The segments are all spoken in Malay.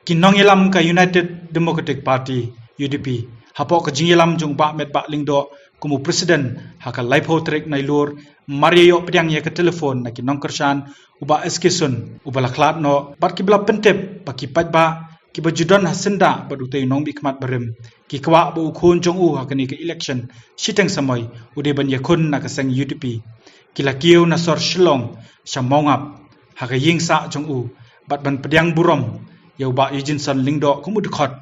Kinong yelam ka United Democratic Party UDP hapok ka jingelam jung ba met ba lingdo kumu presiden haka live trek nailur Mario pedang ye ke telefon na kinong kersan uba eskesun uba laklat no bat ki bla pentep baki pat ba ki bajudon hasenda badute nong bikmat berem ki kwa bu khun jong u haka ni ke election siteng samoy ude ban ye khun na ka seng UDP kila kiu na sor shilong shamongap haka ying sa jong u bat ban pedang burom yau ba Eugene Son lingdo kumu dekhot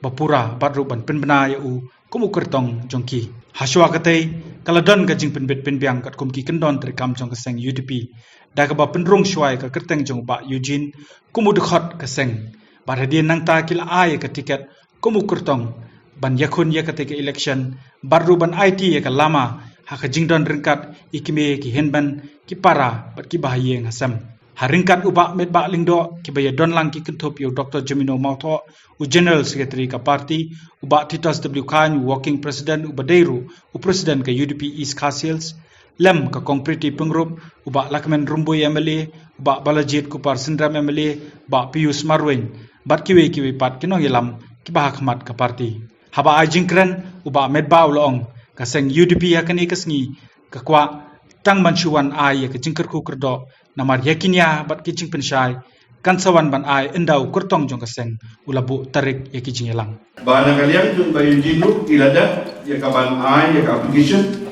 bapura badru ban penbena yau kumu kertong jongki haswa katai kaladon ka jing penbet penbiang kat kumki kendon terkam jong keseng UDP da ka ba penrung shwai ka kerteng jong ba Eugene kumu dekhot keseng baradian nang ta kila ai ka tiket kumu kertong ban yakun ya katai ke election badru ban IT ya ka lama haka jingdon ringkat ikime ki henban ki para bat ki bahaye ngasam haringkat ubak met bak lingdo ki baya don lang ki kentup yu Dr. Jemino Mauto u General Secretary ka parti ubak Titus W. Khan working president u Badairu u president ka UDP East Khasiels lem ka konkreti pengrup ubak Lakmen Rumboy MLA ubak Balajit Kupar Sindram MLA bak Pius Marwen bat kiwe pat kinong yelam ki bahak mat ka parti haba ajingkren ubak met ba ulong ka seng UDP yakani kasngi ka kwa tang manchuan ai ka jingker ku kerdo namar yakinya bat kicing pensyai kan sawan ban ai endau kurtong jong kaseng ulabu tarik yakijing elang bana kalian jung bayu jinu ilada ya kaban ai ya ka application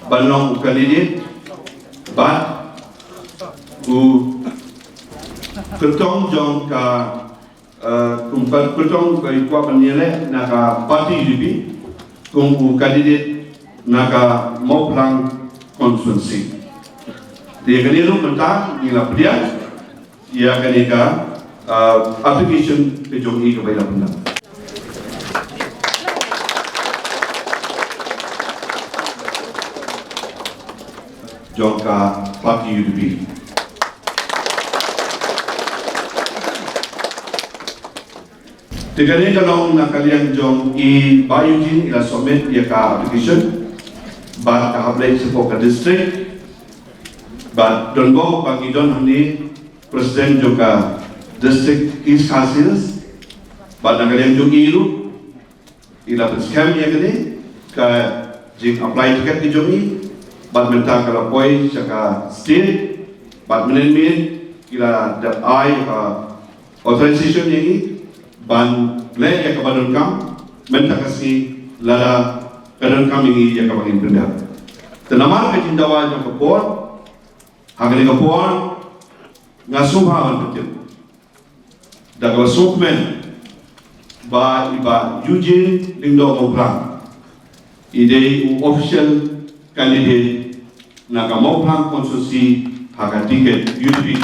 balong candidate bat u kurtong jong ka kumpat kurtong ka ikwa panile na ka party UDP kung u candidate na ka Moplang constituency dia kena mentah nila dia ia kena application ke jongi ke baila benda jongka parti UDP Tegane kalau nak kalian jong i bayujin ila submit ia ka application ba ka apply sepo ka district ba donbo bagi don hani presiden juga district East Khasiels ba nak kalian jong iru ila scam ya kene ka jing apply tiket ki jongi ba minta kalau poi saka state ba menen ila the I authorization yang ban le ya ka badon kam minta kasi lala kadon kam ini ya ka bagin benda tenamar ka jindawa jong kapor hagani kapor ngasubha man betul daga sokmen ba iba Eugene lingdo Moplang ide official candidate naga Moplang konstitusi haga tiket UDP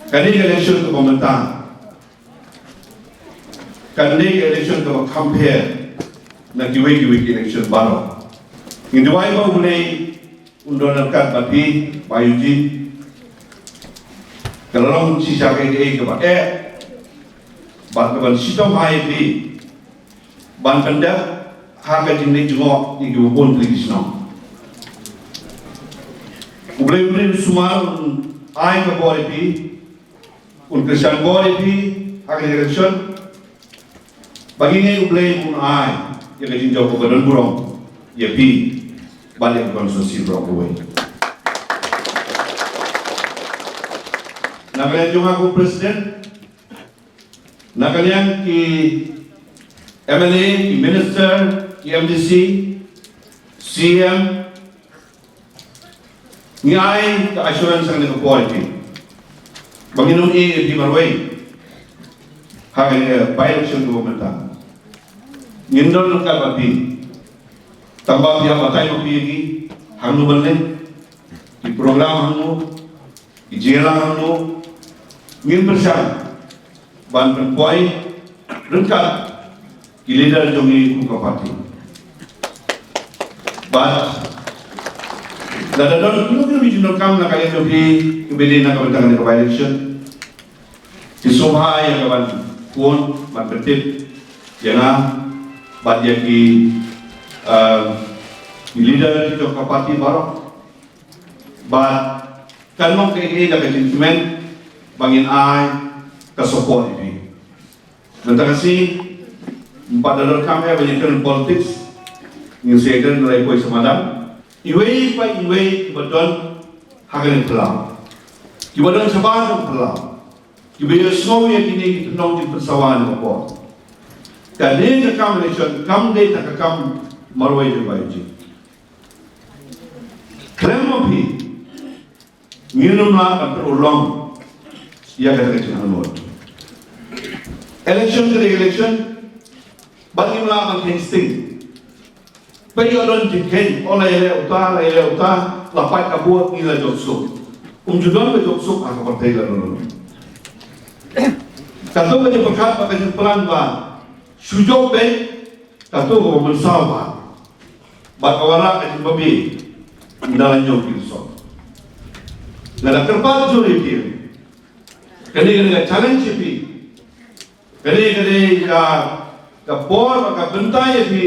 kani election ke komentar kani election ke compare na kiwe election baru ini dua ibu mulai undangan bati bayuji kalau sisa ke ba ban ban sitom hai di ban benda harga jini jengok ni kiwe pun tradisional mulai semua ai ke boleh di Kerjaan boleh di akhir election bagi ni ublay pun ai yang kajin jauh kebadan burung ya pi balik konstitusi burung kuai nak kalian jumpa aku presiden nak kalian ki MLA ki minister ki MDC CM ni ai ke assurance ang nakapoliti Banginun di Marway, hanya by election government. Ngindon nak kapi, tambah dia batai mapi lagi, hanu balik, di program hanu, di jela hanu, ngin bersam, ban penpuai, rengkat, di leader jongi kuka parti. But Dada don kilo bijinor kam na kaya jobi kebede na kabantangan ni election. Di sobha yang kawan pun manpetip jana badya ki leader di jong parti baru, but kanong kay ida sentiment bangin ay ka-support ini. Nanti kasi pada kami banyak politics, yang saya kira nilai poin semalam. Iway pa iway kibadon hagaling pelau, kibadon sabahan pelau, kibadon semua yang kini kita nong di persawahan apa. Kali kakam election, kam day takakam marway di bayi. Klem api, minum lah kan terulang, ia kata kecil hanut. Election ke election, bagi melakukan insting. Bayi orang jiken, orang yang utah, lapai kabut nilai joksuk. Judan ke joksuk aku partai lalu. Kata bayi berkat pakai pelan bah. Sujud be, kata ko mensawa. Bakawara at babi, dalam nyok kilso. Nada kerpat juri kiri. Kali challenge pi. Kali ka por ka bentai pi.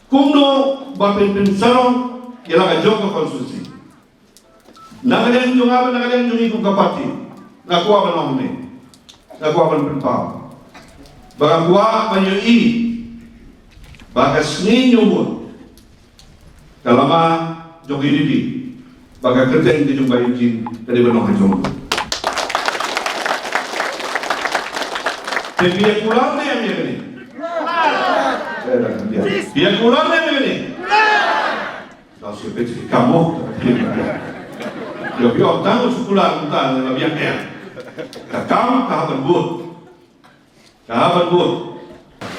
Kumno bapin sarong kila ka jok konstitusi. Nagalen jungi kung kapati. Nakuha ba nang ni? Nakuha ba ng pao? Baka kuha banyo baka snin yung kalama jong hindi baka kerja hindi yung bayin jin dari banong hajong tapi yang kurang na yan yan yang kurang na yan yan kasi peti kamu yung yung tango sukulan kita lebih yang kakam kahaban but kahaban but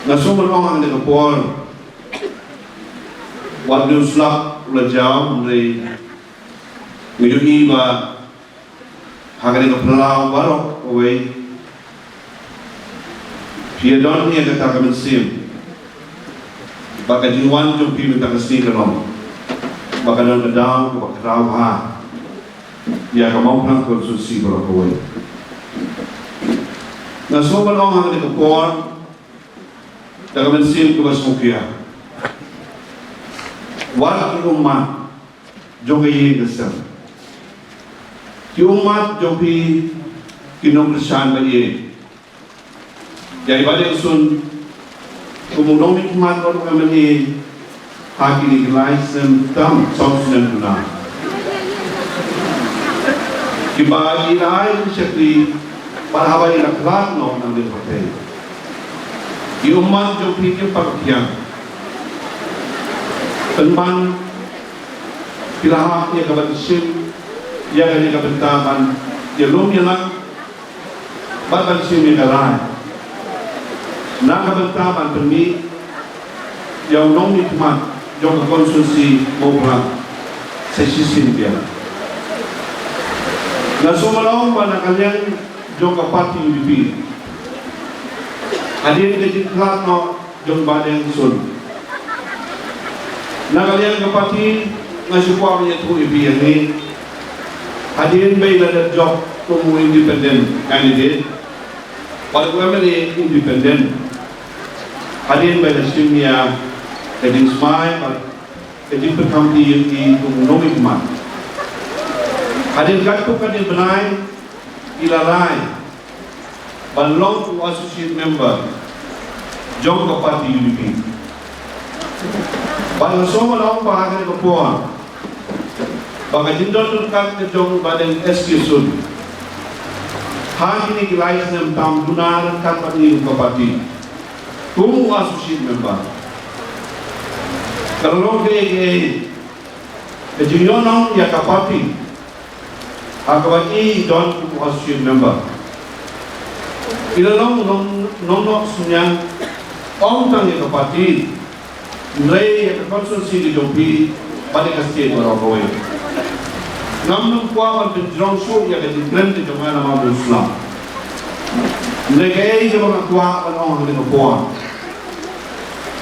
nasumber orang yang nekapol waktu sulap lejau mulai ngejui ba hagani kepelau barok away piadon ni yang kata kami sim baka jiwan jumpi minta kesini kanom baka dalam kedau baka kerau ha ya kamau pulang konstitusi barok away nasumber orang yang nekapol dalam mesin kubas mukia, walau umat jogi kesal, umat jogi kinom kesan bagi, jadi pada usun kemudian umat orang kami haki ni license tam sausunan guna, kibali lain seperti parhabai naklat no nang dipakai. Umat jo pikir pakaian, teman pilahak yang kabat sim, yang ini kabentaman, yang lom yang nak, batal sim yang galai, nak kabentaman pemi, yang lom itu mat, jom konsumsi mopla, sesi sim dia. Nasumber orang pada kalian jom kapati UDP. Hadir ke jiklat no jom badan sun. Nakalian kapati ngasukwa punya tu ibi yang ni. Hadir bayi ada job tumu independent candidate. Pada kami ni independent. Hadir bayi simia keding smai, keding perkamti yang di tumu nomik mat. Hadir gatu kadin benai ilalai. Belong to associate member jong ke parti UDP. Bang semua orang bahagian kepuan. Bang jindon kan ke jong badan SQ sun. Hari ini kita license tam gunar kan parti ke parti. Tumu associate member. Kalau ke jingonong ya ke parti. Akawati don tumu associate member. Ilalong nonok sunyang orang yang kapati, nilai yang konsulsi di Jompi pada kasih orang kawai. Namun kuawan penjurang sur yang diklaim di Jompi nama Islam. Nilai kaya jemaah kuawan orang yang kuawan.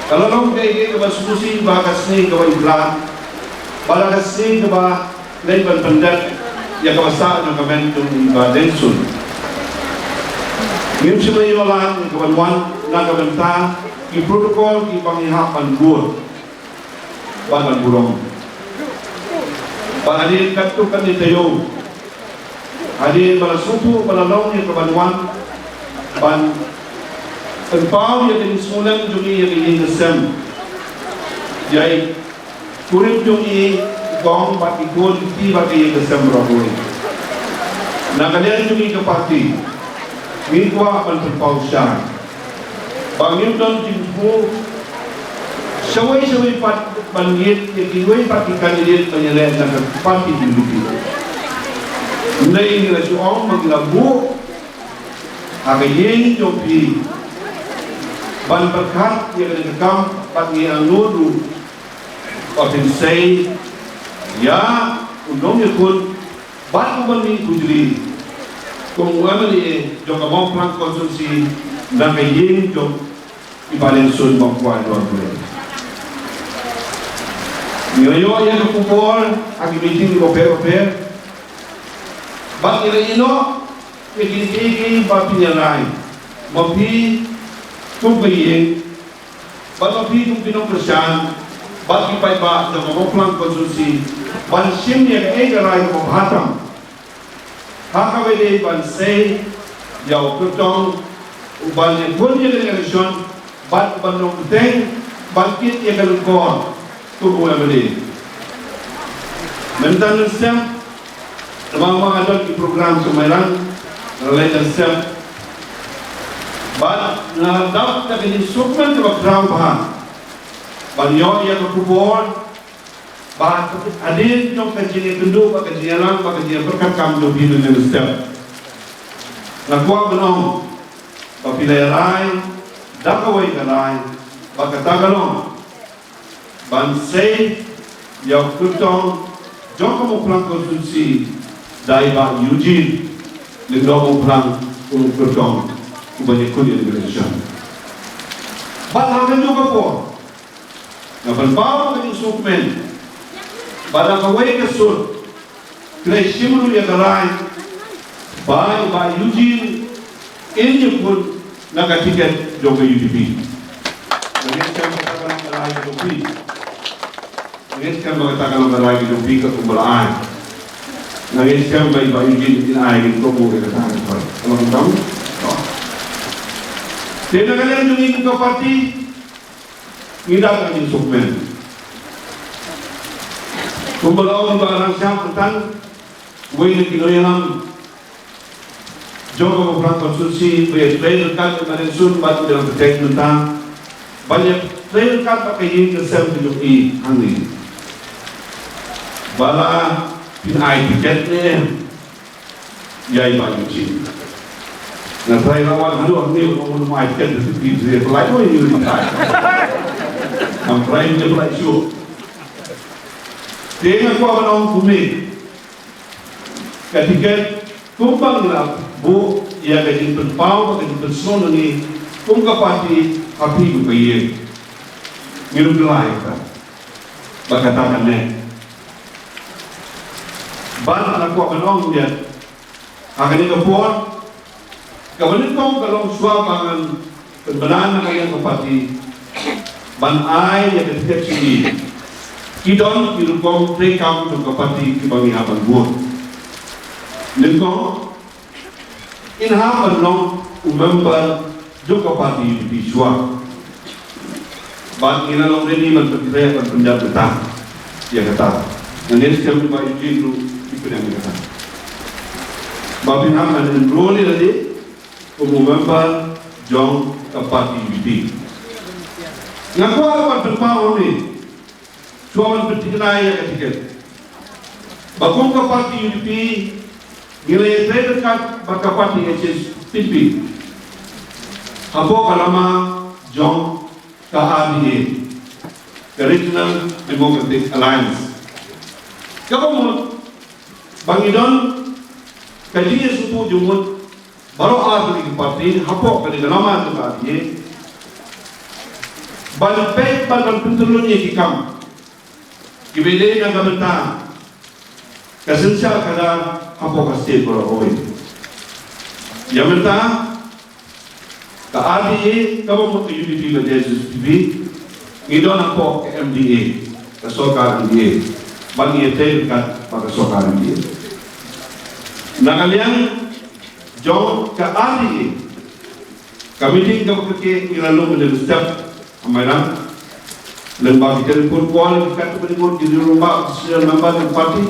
Kalau orang kaya kebas susi bagas ni kawai berat, bagas ni kebas lain pendat yang kebasar yang kebentuk ibadah sun. Yung sila yung mga kabanwan na kabanta, i-protocol, i-pangihapan buot, bagan burong. Hadir katukan ni tayo. Hadir balasupu balalong ni kabanuan. Ban terpau yang ini semulan jumi yang ini kesem. Jadi kurip jumi gong bagi kun ti bagi yang kesem berapoi. Nak kalian jumi ke parti. Mingkwa akan terpau syar. Bangin don jimpu. Sawai pat bangit yang kiwai parti kandidat penyelesaian dengan parti UDP. Nai nila suong maglabu. Agayin jopi. Ban berkat yang kedekam pagi ang nudu. Otin say ya undong yakun bat ubani kujri. Kung wamali jong among plang konsumsi na kayin jong ibalen sun bangkwa doon ko. Ngayon yan ang kupol ang meeting ko pero bat ino ikini bapi nyalai mapi kumbaye bat mapi kumpinong persan bat kipai ba na mamoplang konsumsi ban sim yang egarai ko hatam hakawede ban say yaw kutong uban yang punya election bat banong teng bangkit yang kalukon tubuh yang beli mentan siap mga adult di program Sumayran related self but dapat na kinisukman sa background bahan banyo iya kapubor bahat adin yung kajinya tundu kajinya lang kajinya berkakam dobi ng self nakuha banong papilay ray dakaway kalay pagkatagalong bansay yaw kutong jong kamuplang konsulsi dahil ba Eugene lindong uplang kutong ubalik ko yung organisasyon. Balagan nyo ka po na palpaw ng sukmen balakaway kasut kresimro yung karay ba Eugene inyo po nakatiket yung UDP. Nangis ka magkakalang karay ng UDP. Nangis ka magkakalang karay ng UDP katumbalaan. Nangis ka ba Eugene inaayagin ko mo kagatahan ko. Alam mo? Tena kalian yung ikot ka parti ngidak ang yung sukmen. Kung balaon ba lang siya katan way na kinoyanam jogo ko plang konsulsi may trail cut na rin sun ba't nilang protect nunta banyak trail cut pa kayo na self yung i-hangin bala pinay-tiket niya yay ba yung chin na try lawan ano ang niyo kung lumay-tiket na si PJ palay mo yung rin tayo ang try niya palay siyo tingnan ko ako na kumig katiket kumpang na bu iya kajing penpau kajing pensono ni kung kapati api ko kayo ngirum gelay ka bagatakan niya ban anak ko kanong dia akan ikapon kabalit ko kalong suwabangan penbelaan na kayang kapati ban ay yang ketiket sini kidon kirukong trekam ng kapati kibang ihaban buwan ningkong inhaban nung umember yung kapati UDP suwa ban inalong rin iman pagkiraya kan penjat betah dia kata nanis kami ba Eugene pinanggahan. Babin ang enroll tadi umumember jong kapati UDP. Ngaku apa berpau ni? Suaman bertikai ya ketiket. Bagong kapati UDP nilai dekat bakapati HSPP. Apo kalama jong KADA, Regional Democratic Alliance. Kamu Bangidon kajinya suku jumut baru ada di parti hapok kali nama tu kali balapet badan pentulunnya kikam kibele na gamenta kasensyal kada hapok kasih baru oi yamenta kaadi kamu mau ke UDP ke JSTV ngidon hapok ke MDA ke Soka MDA bagi ete kat pada sokan dia. Nakalian jong ka ali kami tinggal ke ilalu mendesak amaran lembaga telefon kuala kat telefon di rumah sesiapa member parti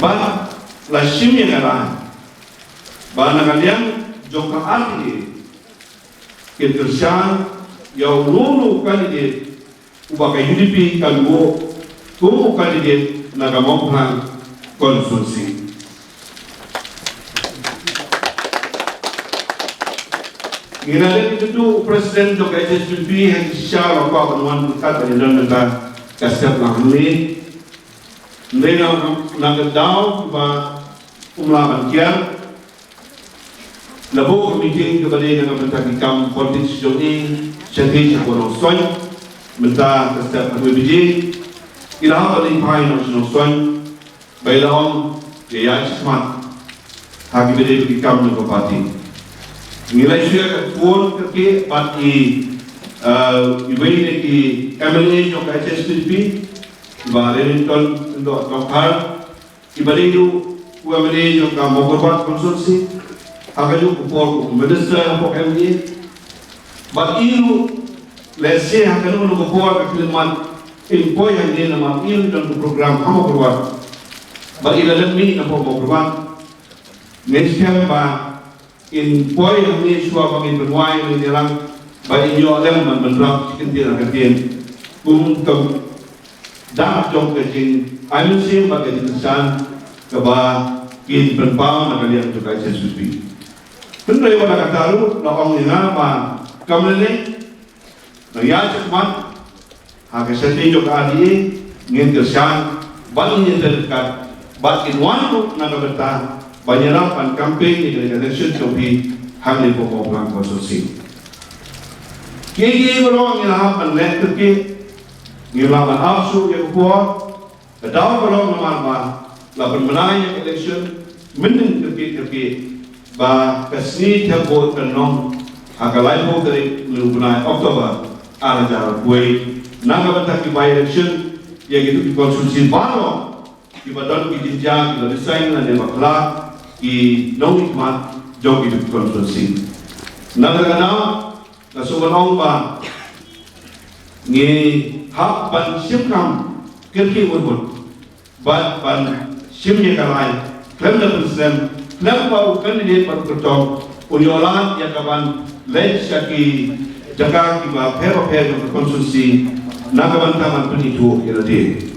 ba la shimya ngaran ba nakalian jong ka ali ke tersan yang lulu kandidat ubah UDP kan kumu kandidat nagamoplan konsulsi. Ginala itu Presiden Joko HSBB yang siya apa penuan berkat dari dalam negara kasih lahirni, mereka nagadau ba umlaman kian, labo meeting kepada dengan mentakikam politik sejauh jadi sekolah soy, minta kasih HSBB, ilah paling paling nasional soy, baiklah dia smart, hagi beri kikam dengan parti. Nilai sudah kuat kerja bagi ibu ki MLA yang HSBB, Wellington untuk lokal, ibu itu MLA yang mau berbuat konsulsi, agak juga kupor minister apa MLA, bagi itu lesnya akan menunggu kupor kekeliman info yang dia nama itu dalam program kamu berbuat, bagi dalam ini apa mau berbuat, nescaya bah in boy yang ni suah bagi bermuai ni dalam bagi nyo alam mendrap sekentir akan untuk dah jom kecing ayu sim bagi kesan keba kin berpau nak lihat juga sesuatu. Tentu yang pada kata lu lawan ni nama kamlene naya cekmat hak sendiri juga adi ngin kesan bagi yang terdekat bagi nuanku nak bertahan banyaklah kampanye dari election topi hamil pembangunan konstruksi. Kini orang yang lahan net terki, yang lahan afsu yang kuat, kedua orang nama lapan menang election mending terki, bah kesini terbuat kenong agak lain pun dari bulan Oktober ada jalan kue, naga bertak by election yang itu konstruksi baru, di badan dijinjang, di desain dan di bakla. Ki nong ikmat jog itu konsulsi. Nagana nasubanong ba ngi hak ban simkam kerki urut ban simnya kalai klem da presiden klem ba kandidat ban kertong unyolan ya kaban lej saki jaga ki ba pero konsulsi nagaban taman penitu irade.